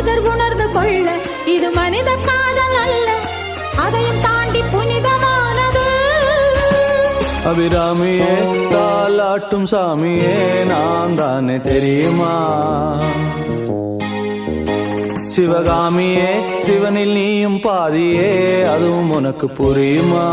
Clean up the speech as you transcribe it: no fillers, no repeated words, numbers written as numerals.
மனிதர் உணர்ந்து கொள்ள இது மனித காதல் அல்ல, அதையும் தாண்டி புனிதமானது. அபிராமியே தாலாட்டும் சாமியே நான் தானே தெரியுமா? சிவகாமியே சிவனில் நீயும் பாதியே அதுவும் உனக்கு புரியுமா?